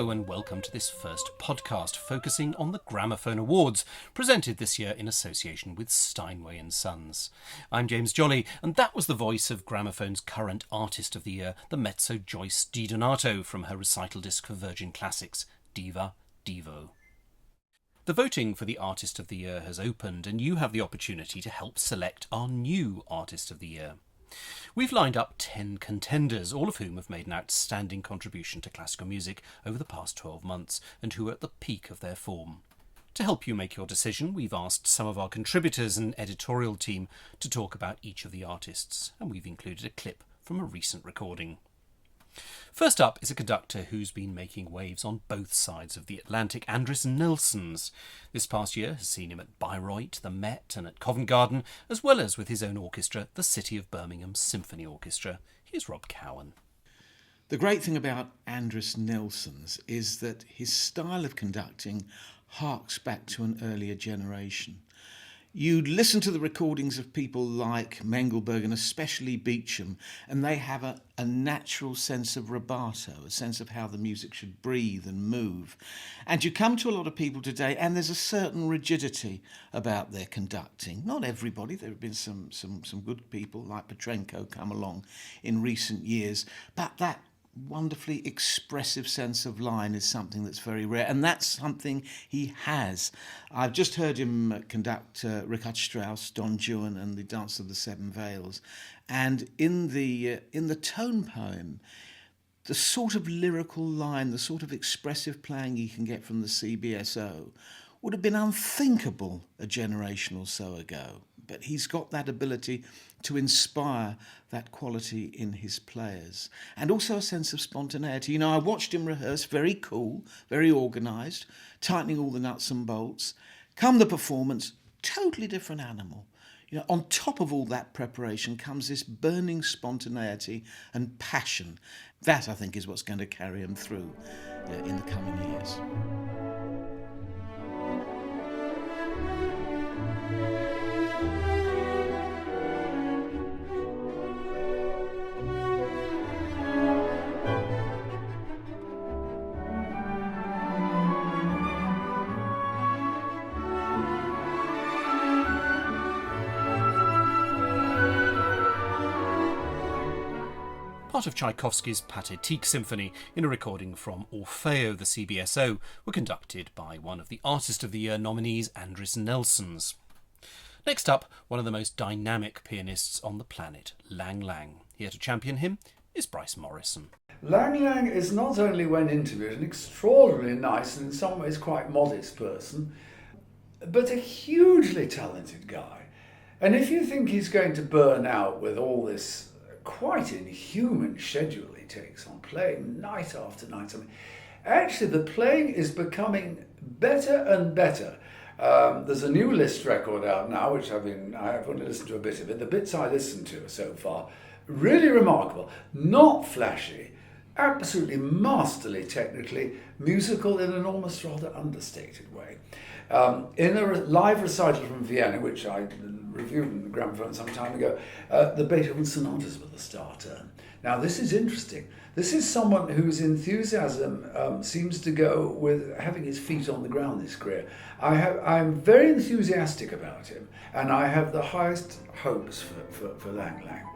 Hello and welcome to this first podcast focusing on the Gramophone Awards, presented this year in association with Steinway & Sons. I'm James Jolly, and that was the voice of Gramophone's current Artist of the Year, the mezzo Joyce DiDonato, from her recital disc for Virgin Classics, Diva Divo. The voting for the Artist of the Year has opened, and you have the opportunity to help select our new Artist of the Year. We've lined up 10 contenders, all of whom have made an outstanding contribution to classical music over the past 12 months and who are at the peak of their form. To help you make your decision, we've asked some of our contributors and editorial team to talk about each of the artists, and we've included a clip from a recent recording. First up is a conductor who's been making waves on both sides of the Atlantic, Andreas Nelsons. This past year has seen him at Bayreuth, the Met and at Covent Garden, as well as with his own orchestra, the City of Birmingham Symphony Orchestra. Here's Rob Cowan. The great thing about Andreas Nelsons is that his style of conducting harks back to an earlier generation. You listen to the recordings of people like Mengelberg and especially Beecham, and they have a natural sense of rubato, a sense of how the music should breathe and move. And you come to a lot of people today, and there's a certain rigidity about their conducting. Not everybody. There have been some good people like Petrenko come along in recent years, but that wonderfully expressive sense of line is something that's very rare, and that's something he has. I've just heard him conduct Richard Strauss, Don Juan and the Dance of the Seven Veils, and in the tone poem, the sort of lyrical line, the sort of expressive playing you can get from the CBSO would have been unthinkable a generation or so ago. But he's got that ability to inspire that quality in his players. And also a sense of spontaneity. You know, I watched him rehearse, very cool, very organised, tightening all the nuts and bolts. Come the performance, totally different animal. You know, on top of all that preparation comes this burning spontaneity and passion. That, I think, is what's going to carry him through in the coming years. Part of Tchaikovsky's Pathetique Symphony in a recording from Orfeo, the CBSO, were conducted by one of the Artist of the Year nominees, Andreas Nelsons. Next up, one of the most dynamic pianists on the planet, Lang Lang. Here to champion him is Bryce Morris. Lang Lang is not only, when interviewed, an extraordinarily nice and in some ways quite modest person, but a hugely talented guy. And if you think he's going to burn out with all this quite inhuman schedule he takes on, playing night after night, actually the playing is becoming better and better. There's a new Liszt record out now, which I've only listened to a bit of it. The bits I listened to so far, really remarkable, not flashy, absolutely masterly technically, musical in an almost rather understated way. In a live recital from Vienna, which I reviewed in the Gramophone some time ago, the Beethoven sonatas were the star turn. Now this is interesting. This is someone whose enthusiasm seems to go with having his feet on the ground in his career. I'm very enthusiastic about him, and I have the highest hopes for Lang Lang.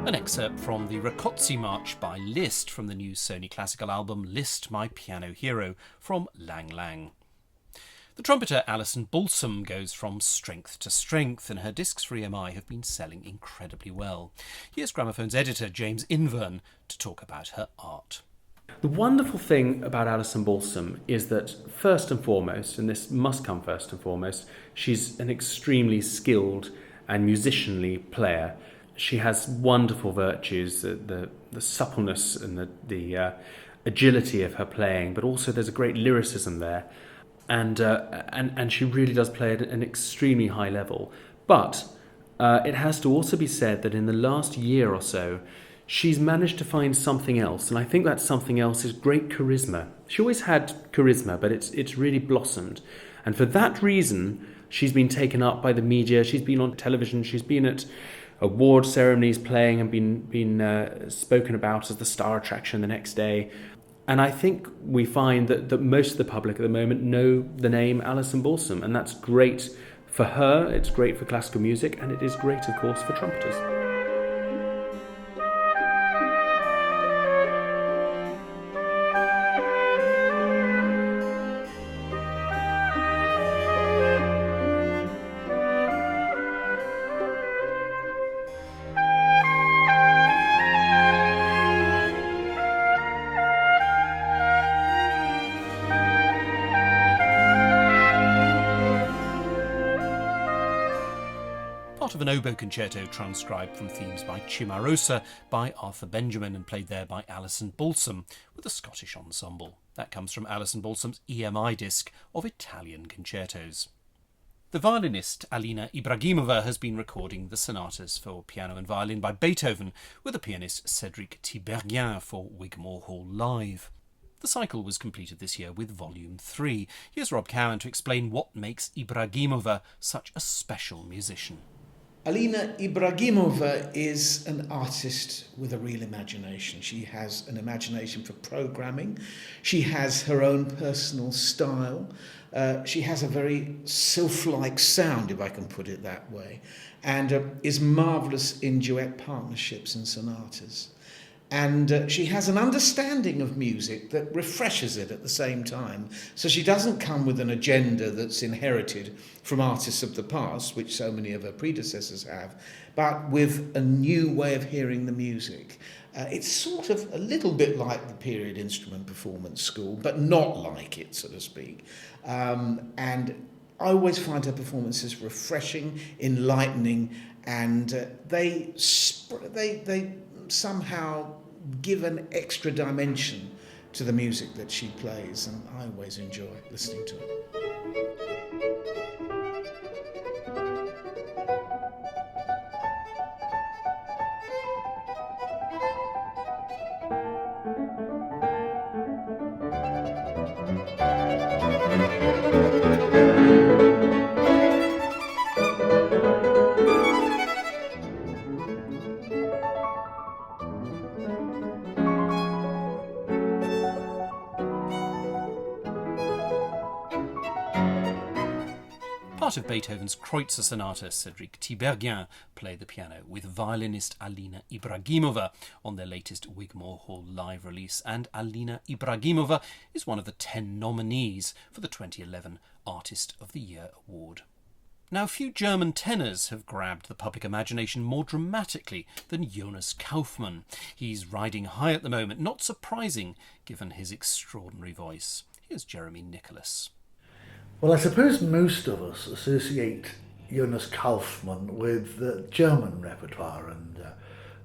An excerpt from the Rakoczy March by Liszt from the new Sony classical album Liszt, My Piano Hero, from Lang Lang. The trumpeter Alison Balsom goes from strength to strength, and her discs for EMI have been selling incredibly well. Here's Gramophone's editor James Invern to talk about her art. The wonderful thing about Alison Balsom is that, first and foremost, and this must come first and foremost, she's an extremely skilled and musicianly player. She has wonderful virtues, the suppleness and the agility of her playing, but also there's a great lyricism there. and she really does play at an extremely high level. But it has to also be said that in the last year or so, she's managed to find something else, and I think that something else is great charisma. She always had charisma, but it's really blossomed. And for that reason, she's been taken up by the media, she's been on television, she's been at award ceremonies playing and been spoken about as the star attraction the next day. And I think we find that most of the public at the moment know the name Alison Balsom, and that's great for her, it's great for classical music, and it is great, of course, for trumpeters. Part of an oboe concerto transcribed from themes by Cimarosa by Arthur Benjamin and played there by Alison Balsom with a Scottish ensemble. That comes from Alison Balsom's EMI disc of Italian concertos. The violinist Alina Ibrahimova has been recording the sonatas for piano and violin by Beethoven with the pianist Cédric Tiberghien for Wigmore Hall Live. The cycle was completed this year with Volume 3. Here's Rob Cowan to explain what makes Ibrahimova such a special musician. Alina Ibrahimova is an artist with a real imagination. She has an imagination for programming. She has her own personal style. She has a very sylph-like sound, if I can put it that way, and is marvellous in duet partnerships and sonatas. And she has an understanding of music that refreshes it at the same time. So she doesn't come with an agenda that's inherited from artists of the past, which so many of her predecessors have, but with a new way of hearing the music. It's sort of a little bit like the period instrument performance school, but not like it, so to speak. And I always find her performances refreshing, enlightening, and they somehow give an extra dimension to the music that she plays, and I always enjoy listening to it. Part of Beethoven's Kreutzer Sonata, Cédric Tiberghien played the piano with violinist Alina Ibrahimova on their latest Wigmore Hall Live release, and Alina Ibrahimova is one of the 10 nominees for the 2011 Artist of the Year award. Now, few German tenors have grabbed the public imagination more dramatically than Jonas Kaufman. He's riding high at the moment, not surprising given his extraordinary voice. Here's Jeremy Nicholas. Well, I suppose most of us associate Jonas Kaufman with the German repertoire and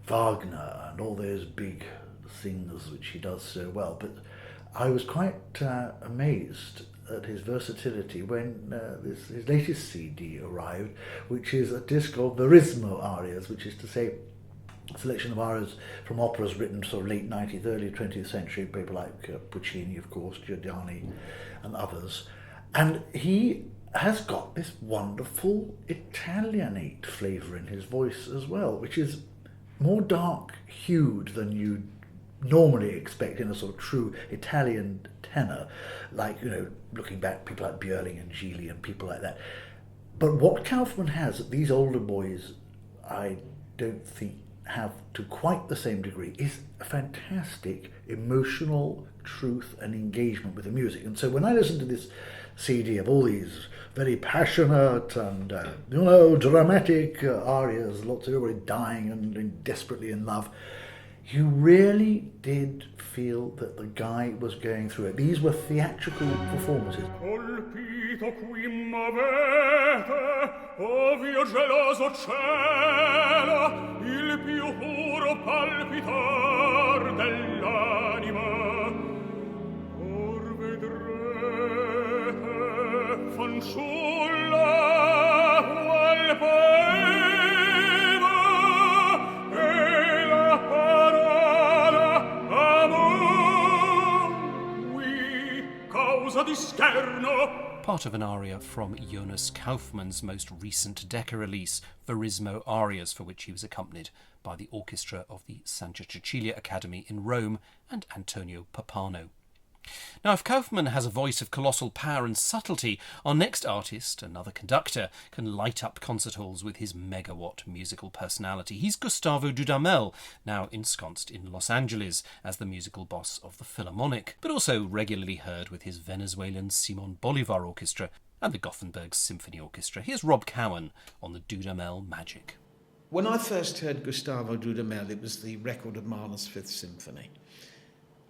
Wagner and all those big things which he does so well. But I was quite amazed at his versatility when his latest CD arrived, which is a disc of Verismo arias, which is to say a selection of arias from operas written sort of late 19th, early 20th century, people like Puccini, of course, Giordani and others. And he has got this wonderful Italianate flavour in his voice as well, which is more dark-hued than you normally expect in a sort of true Italian tenor, like, looking back, people like Björling and Gigli and people like that. But what Kaufman has that these older boys, I don't think, have to quite the same degree, is a fantastic emotional truth and engagement with the music. And so when I listen to this CD of all these very passionate and dramatic arias, lots of everybody dying and desperately in love, you really did feel that the guy was going through it. These were theatrical performances. Colpito qui m'avete, ovvio geloso cielo, il più puro palpitar dell'anima. Or vedrete fanciulla qual poema e la parola amor qui causa di scherno. Part of an aria from Jonas Kaufman's most recent Decca release, Verismo Arias, for which he was accompanied by the orchestra of the Santa Cecilia Academy in Rome and Antonio Pappano. Now, if Kaufman has a voice of colossal power and subtlety, our next artist, another conductor, can light up concert halls with his megawatt musical personality. He's Gustavo Dudamel, now ensconced in Los Angeles as the musical boss of the Philharmonic, but also regularly heard with his Venezuelan Simon Bolivar Orchestra and the Gothenburg Symphony Orchestra. Here's Rob Cowan on the Dudamel magic. When I first heard Gustavo Dudamel, it was the record of Mahler's Fifth Symphony.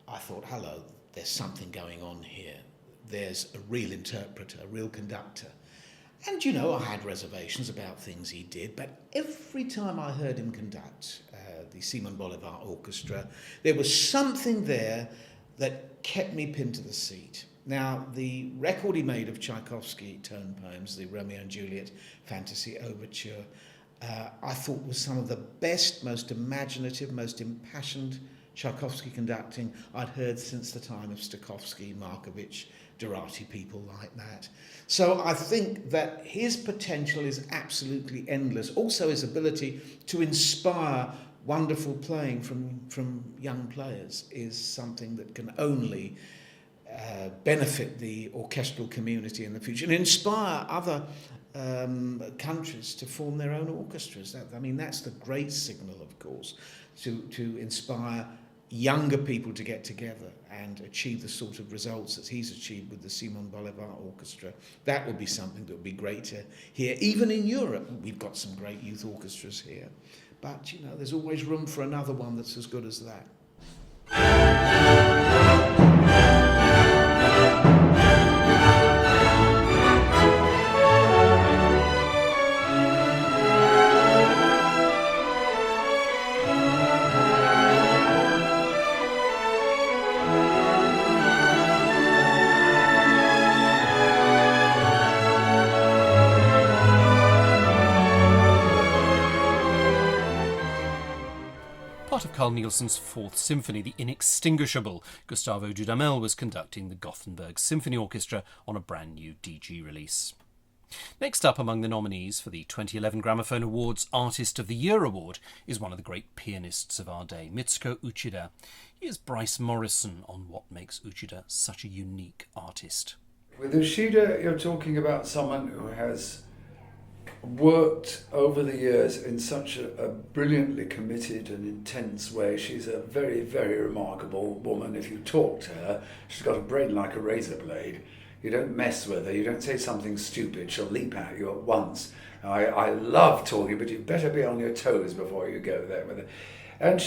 I thought, hello, there's something going on here. There's a real interpreter, a real conductor. And, you know, I had reservations about things he did, but every time I heard him conduct the Simon Bolivar Orchestra, there was something there that kept me pinned to the seat. Now, the record he made of Tchaikovsky tone poems, the Romeo and Juliet Fantasy Overture, I thought was some of the best, most imaginative, most impassioned Tchaikovsky conducting I'd heard since the time of Stokowski, Markovich, Dorati, people like that. So I think that his potential is absolutely endless. Also his ability to inspire wonderful playing from young players is something that can only benefit the orchestral community in the future and inspire other countries to form their own orchestras. That's the great signal, of course, to inspire younger people to get together and achieve the sort of results that he's achieved with the Simon Bolivar Orchestra. That would be something that would be great to hear. Even in Europe, we've got some great youth orchestras here. But, you know, there's always room for another one that's as good as that. Part of Carl Nielsen's Fourth Symphony, the inextinguishable Gustavo Dudamel was conducting the Gothenburg Symphony Orchestra on a brand new DG release. Next up among the nominees for the 2011 Gramophone Awards Artist of the Year Award is one of the great pianists of our day, Mitsuko Uchida. Here's Bryce Morris on what makes Uchida such a unique artist. With Uchida, you're talking about someone who has worked over the years in such a brilliantly committed and intense way. She's a very, very remarkable woman. If you talk to her, she's got a brain like a razor blade. You don't mess with her, you don't say something stupid, she'll leap at you at once. I love talking, but you better be on your toes before you go there with her. And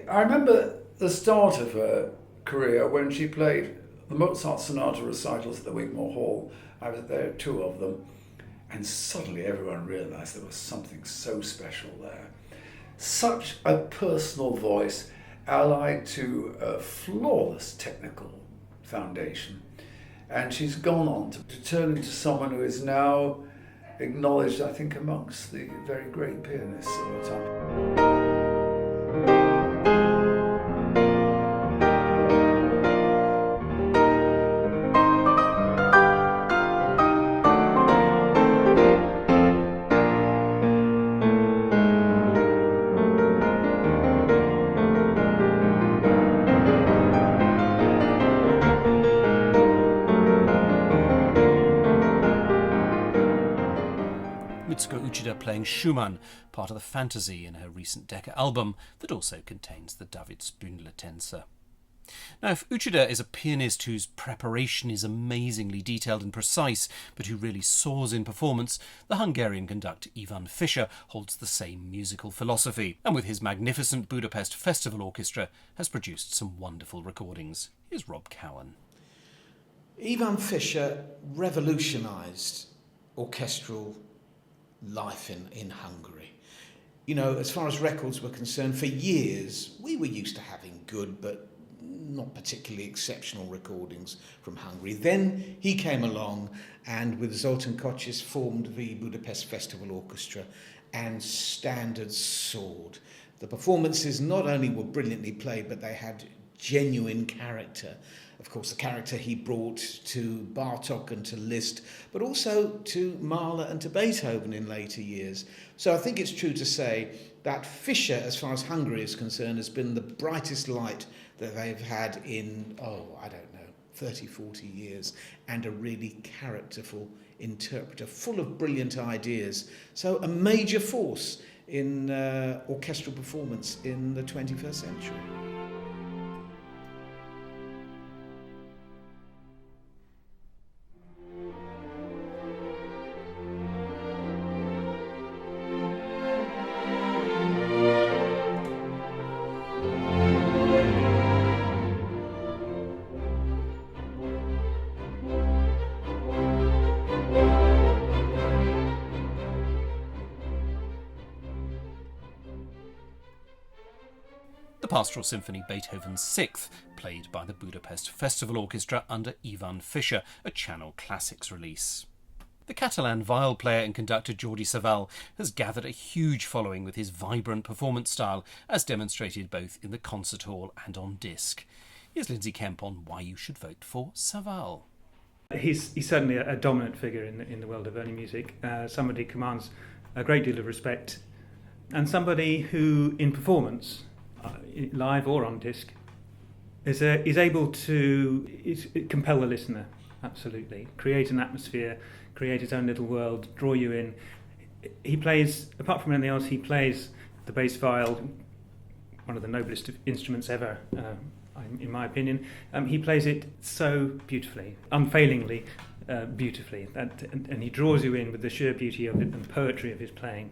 I remember the start of her career when she played the Mozart Sonata recitals at the Wigmore Hall. I was there, 2 of them. And suddenly everyone realised there was something so special there. Such a personal voice, allied to a flawless technical foundation. And she's gone on to turn into someone who is now acknowledged, I think, amongst the very great pianists of the time. Mitsuko Uchida playing Schumann, part of the fantasy in her recent Decca album that also contains the Davidsbündler-Tänzer. Now, if Uchida is a pianist whose preparation is amazingly detailed and precise, but who really soars in performance, the Hungarian conductor Ivan Fischer holds the same musical philosophy, and with his magnificent Budapest Festival Orchestra has produced some wonderful recordings. Here's Rob Cowan. Ivan Fischer revolutionised orchestral life in Hungary. You know, as far as records were concerned, for years we were used to having good but not particularly exceptional recordings from Hungary. Then he came along and with Zoltán Kocis formed the Budapest Festival Orchestra, and standards soared. The performances not only were brilliantly played, but they had genuine character. Of course, the character he brought to Bartók and to Liszt, but also to Mahler and to Beethoven in later years. So I think it's true to say that Fischer, as far as Hungary is concerned, has been the brightest light that they've had in, 30, 40 years, and a really characterful interpreter, full of brilliant ideas. So a major force in orchestral performance in the 21st century. The Pastoral Symphony, Beethoven's Sixth, played by the Budapest Festival Orchestra under Ivan Fischer, a Channel Classics release. The Catalan viol player and conductor Jordi Savall has gathered a huge following with his vibrant performance style, as demonstrated both in the concert hall and on disc. Here's Lindsay Kemp on why you should vote for Savall. He's certainly a dominant figure in the world of early music. Somebody who commands a great deal of respect, and somebody who, in performance, live or on disc, is able to compel the listener, absolutely. Create an atmosphere, create his own little world, draw you in. He plays, apart from anything else, he plays the bass viol, one of the noblest instruments ever, in my opinion. He plays it so beautifully, unfailingly beautifully, and he draws you in with the sheer beauty of it and the poetry of his playing.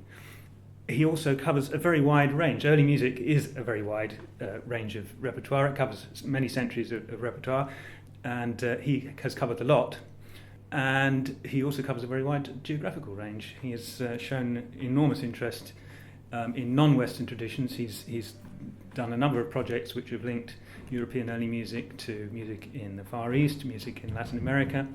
He also covers a very wide range. Early music is a very wide range of repertoire. It covers many centuries of repertoire, and he has covered a lot. And he also covers a very wide geographical range. He has shown enormous interest in non-Western traditions. He's done a number of projects which have linked European early music to music in the Far East, music in Latin America,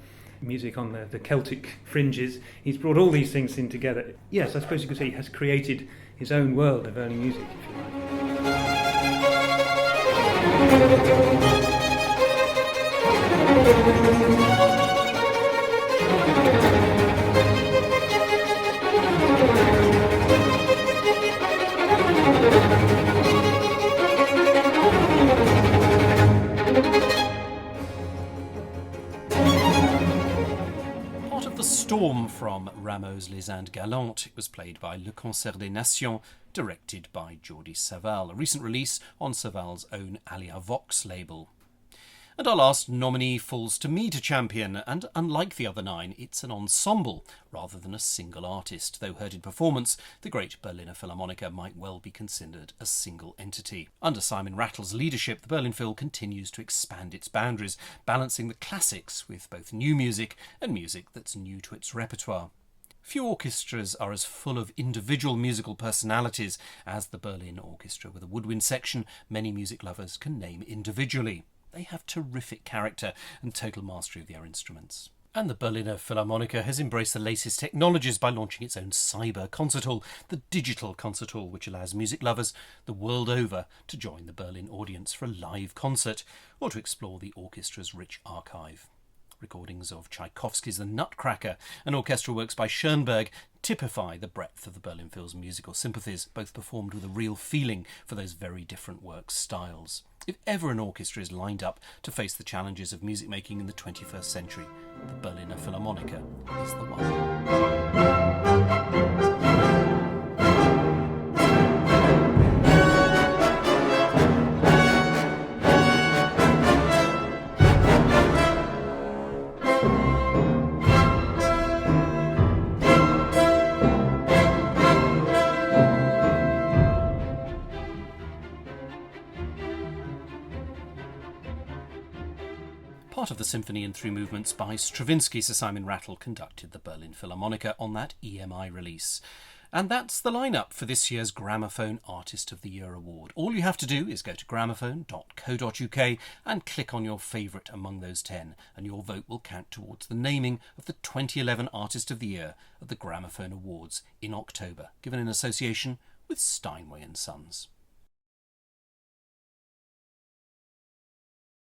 music on the Celtic fringes. He's brought all these things in together. Yes, I suppose you could say he has created his own world of early music, if you Storm from Rameau's Les Indes Galantes. It was played by Le Concert des Nations, directed by Jordi Savall, a recent release on Savall's own Alia Vox label. And our last nominee falls to me to champion, and unlike the other 9, it's an ensemble rather than a single artist, though heard in performance, the great Berliner Philharmoniker might well be considered a single entity. Under Simon Rattle's leadership, the Berlin Phil continues to expand its boundaries, balancing the classics with both new music and music that's new to its repertoire. Few orchestras are as full of individual musical personalities as the Berlin Orchestra, with a woodwind section many music lovers can name individually. They have terrific character and total mastery of their instruments. And the Berliner Philharmoniker has embraced the latest technologies by launching its own cyber concert hall, the digital concert hall, which allows music lovers the world over to join the Berlin audience for a live concert or to explore the orchestra's rich archive. Recordings of Tchaikovsky's The Nutcracker and orchestral works by Schoenberg typify the breadth of the Berlin Phil's musical sympathies, both performed with a real feeling for those very different work styles. If ever an orchestra is lined up to face the challenges of music making in the 21st century, the Berliner Philharmoniker is the one. Part of the symphony in 3 movements by Stravinsky, Sir Simon Rattle conducted the Berlin Philharmoniker on that EMI release. And that's the lineup for this year's Gramophone Artist of the Year award. All you have to do is go to gramophone.co.uk and click on your favourite among those 10, and your vote will count towards the naming of the 2011 Artist of the Year at the Gramophone Awards in October, given in association with Steinway & Sons.